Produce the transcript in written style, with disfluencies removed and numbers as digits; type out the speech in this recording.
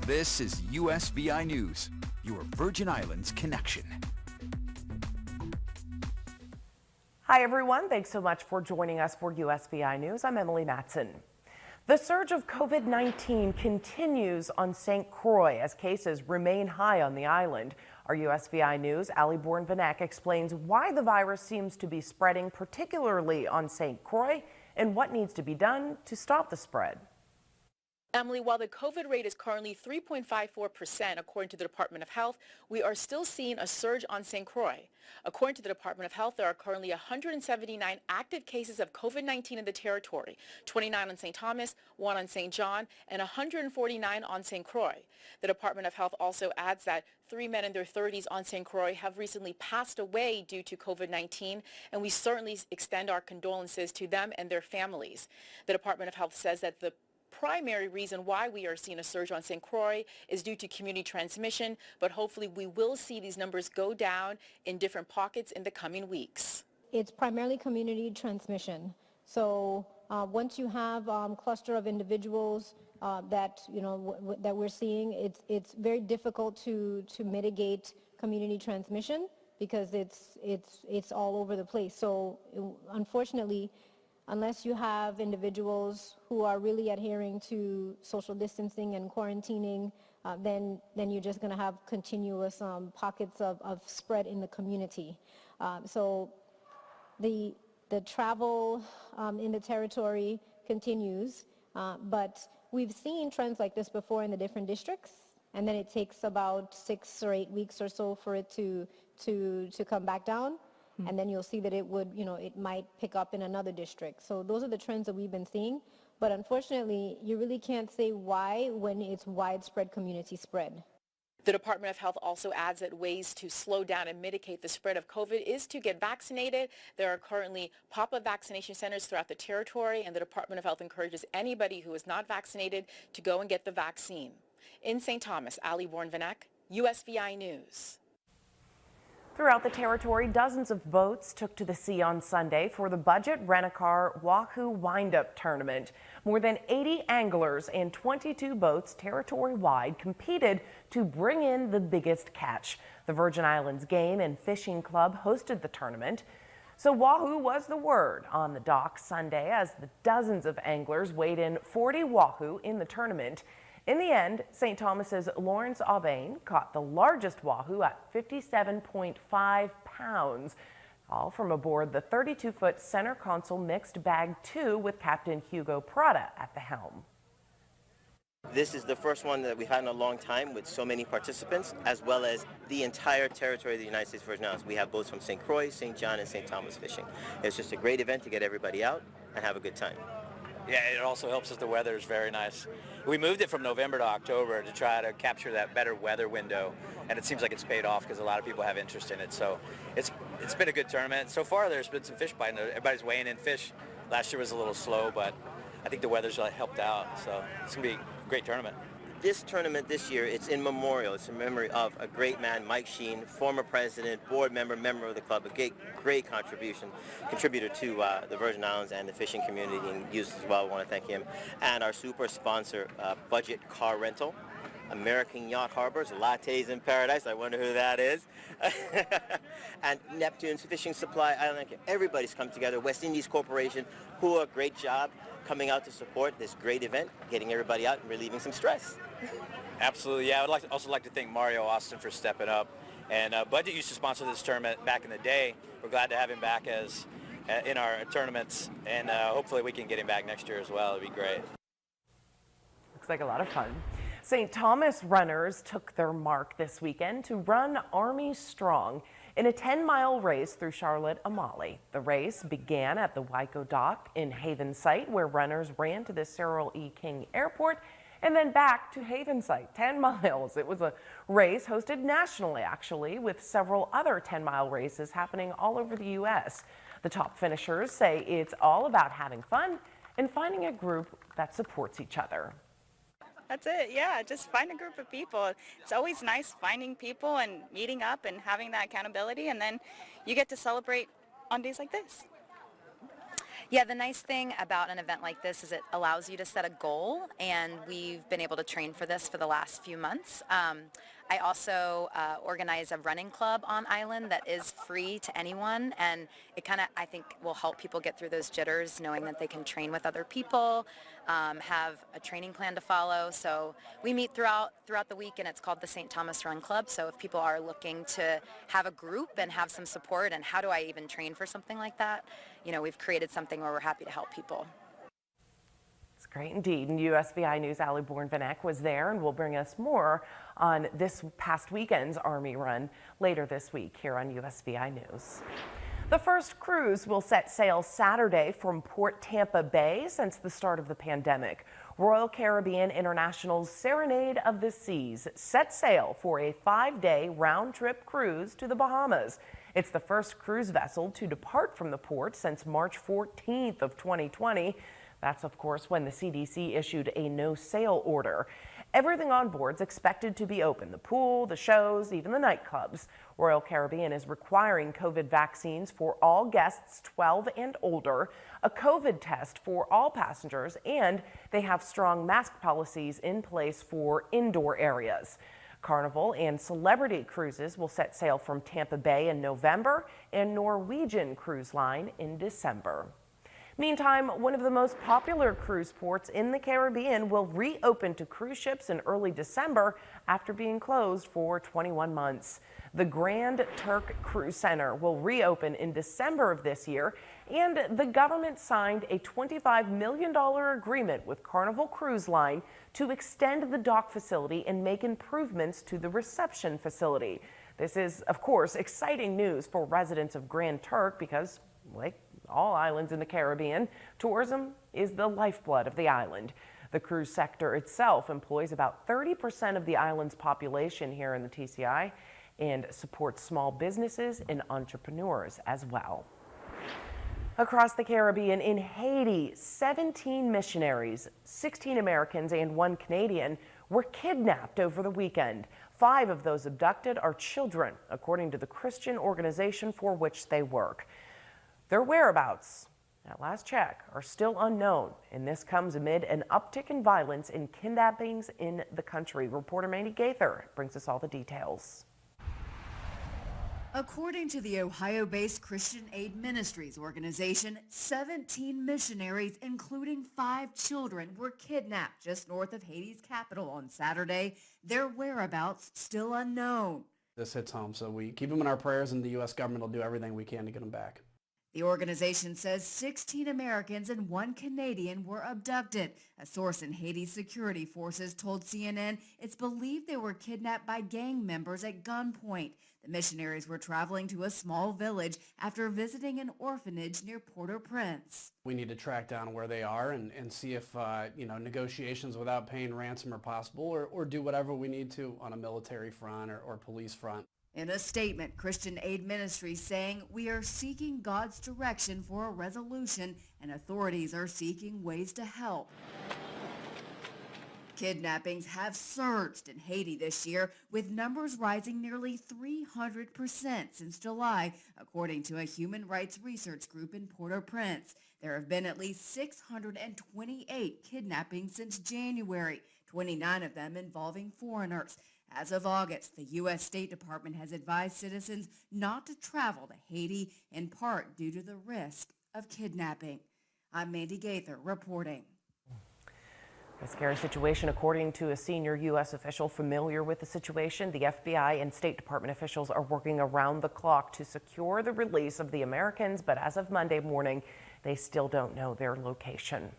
This is USVI News, your Virgin Islands connection. Hi everyone, thanks so much for joining us for USVI News. I'm Emily Matson. The surge of COVID-19 continues on St. Croix as cases remain high on the island. Our USVI News' Ali Bourne-Vanek explains why the virus seems to be spreading, particularly on St. Croix, and what needs to be done to stop the spread. Emily, while the COVID rate is currently 3.54% according to the Department of Health, we are still seeing a surge on St. Croix. According to the Department of Health, there are currently 179 active cases of COVID-19 in the territory, 29 on St. Thomas, 1 on St. John, and 149 on St. Croix. The Department of Health also adds that 3 men in their 30s on St. Croix have recently passed away due to COVID-19, and we certainly extend our condolences to them and their families. The Department of Health says that the primary reason why we are seeing a surge on St. Croix is due to community transmission, but hopefully we will see these numbers go down in different pockets in the coming weeks. It's primarily community transmission. So once you have cluster of individuals that that we're seeing, it's very difficult to mitigate community transmission because it's all over the place. So unfortunately, unless you have individuals who are really adhering to social distancing and quarantining, then you're just going to have continuous pockets of spread in the community. So the travel in the territory continues, but we've seen trends like this before in the different districts, and then it takes about 6 or 8 weeks or so for it to come back down. And then you'll see that it might pick up in another district. So those are the trends that we've been seeing. But unfortunately, you really can't say why when it's widespread community spread. The Department of Health also adds that ways to slow down and mitigate the spread of COVID is to get vaccinated. There are currently pop-up vaccination centers throughout the territory, and the Department of Health encourages anybody who is not vaccinated to go and get the vaccine. In St. Thomas, Ali Bourne-Vanek, USVI News. Throughout the territory, dozens of boats took to the sea on Sunday for the budget rent-a-car Wahoo Wind-Up Tournament. More than 80 anglers and 22 boats territory-wide competed to bring in the biggest catch. The Virgin Islands Game and Fishing Club hosted the tournament. So Wahoo was the word on the dock Sunday as the dozens of anglers weighed in 40 Wahoo in the tournament. In the end, St. Thomas's Lawrence Aubain caught the largest Wahoo at 57.5 pounds, all from aboard the 32-foot center console mixed bag 2 with Captain Hugo Prada at the helm. This is the first one that we've had in a long time with so many participants, as well as the entire territory of the United States Virgin Islands. We have boats from St. Croix, St. John, and St. Thomas fishing. It's just a great event to get everybody out and have a good time. Yeah, it also helps us. The weather is very nice. We moved it from November to October to try to capture that better weather window, and it seems like it's paid off because a lot of people have interest in it. So it's been a good tournament. So far, there's been some fish biting. Everybody's weighing in fish. Last year was a little slow, but I think the weather's helped out. So it's going to be a great tournament. This tournament this year, it's in memorial. It's in memory of a great man, Mike Sheen, former president, board member, member of the club, a great contributor to the Virgin Islands and the fishing community and youth as well. I want to thank him. And our super sponsor, Budget Car Rental, American Yacht Harbors, Lattes in Paradise, I wonder who that is, and Neptune's Fishing Supply. I don't know, everybody's come together. West Indies Corporation, who a great job coming out to support this great event, getting everybody out and relieving some stress. Absolutely, yeah. I would also like to thank Mario Austin for stepping up. And Budget used to sponsor this tournament back in the day. We're glad to have him back in our tournaments, and hopefully we can get him back next year as well. It'd be great. Looks like a lot of fun. St. Thomas runners took their mark this weekend to run Army Strong in a 10-mile race through Charlotte-Amalie. The race began at the Waiko Dock in Haven Site, where runners ran to the Cyril E. King Airport and then back to Haven Site, 10 miles. It was a race hosted nationally, actually, with several other 10-mile races happening all over the U.S. The top finishers say it's all about having fun and finding a group that supports each other. That's it, yeah, just find a group of people. It's always nice finding people and meeting up and having that accountability, and then you get to celebrate on days like this. Yeah, the nice thing about an event like this is it allows you to set a goal, and we've been able to train for this for the last few months. I also organize a running club on island that is free to anyone, and it kind of, I think, will help people get through those jitters, knowing that they can train with other people, have a training plan to follow. So we meet throughout the week, and it's called the St. Thomas Run Club. So if people are looking to have a group and have some support, and how do I even train for something like that, you know, we've created something where we're happy to help people. It's great indeed. And USVI News' Allie Bourne-Vanek was there and will bring us more on this past weekend's Army Run later this week here on USVI News. The first cruise will set sail Saturday from Port Tampa Bay since the start of the pandemic. Royal Caribbean International's Serenade of the Seas set sail for a 5-day round-trip cruise to the Bahamas. It's the first cruise vessel to depart from the port since March 14th of 2020. That's, of course, when the CDC issued a no-sail order. Everything on board is expected to be open: the pool, the shows, even the nightclubs. Royal Caribbean is requiring COVID vaccines for all guests 12 and older, a COVID test for all passengers, and they have strong mask policies in place for indoor areas. Carnival and Celebrity Cruises will set sail from Tampa Bay in November and Norwegian Cruise Line in December. Meantime, one of the most popular cruise ports in the Caribbean will reopen to cruise ships in early December after being closed for 21 months. The Grand Turk Cruise Center will reopen in December of this year, and the government signed a $25 million agreement with Carnival Cruise Line to extend the dock facility and make improvements to the reception facility. This is, of course, exciting news for residents of Grand Turk because, like all islands in the Caribbean, tourism is the lifeblood of the island. The cruise sector itself employs about 30% of the island's population here in the TCI and supports small businesses and entrepreneurs as well. Across the Caribbean, in Haiti, 17 missionaries, 16 Americans and 1 Canadian, were kidnapped over the weekend. 5 of those abducted are children, according to the Christian organization for which they work. Their whereabouts, at last check, are still unknown, and this comes amid an uptick in violence and kidnappings in the country. Reporter Mandy Gaither brings us all the details. According to the Ohio-based Christian Aid Ministries organization, 17 missionaries, including 5 children, were kidnapped just north of Haiti's capital on Saturday. Their whereabouts still unknown. This hits home, so we keep them in our prayers, and the U.S. government will do everything we can to get them back. The organization says 16 Americans and 1 Canadian were abducted. A source in Haiti's security forces told CNN it's believed they were kidnapped by gang members at gunpoint. The missionaries were traveling to a small village after visiting an orphanage near Port-au-Prince. We need to track down where they are and see if negotiations without paying ransom are possible, or do whatever we need to on a military front or police front. In a statement, Christian Aid Ministries saying, "We are seeking God's direction for a resolution, and authorities are seeking ways to help." Kidnappings have surged in Haiti this year, with numbers rising nearly 300% since July, according to a human rights research group in Port-au-Prince. There have been at least 628 kidnappings since January, 29 of them involving foreigners. As of August, the U.S. State Department has advised citizens not to travel to Haiti, in part due to the risk of kidnapping. I'm Mandy Gaither reporting. A scary situation, according to a senior U.S. official familiar with the situation. The FBI and State Department officials are working around the clock to secure the release of the Americans, but as of Monday morning, they still don't know their location.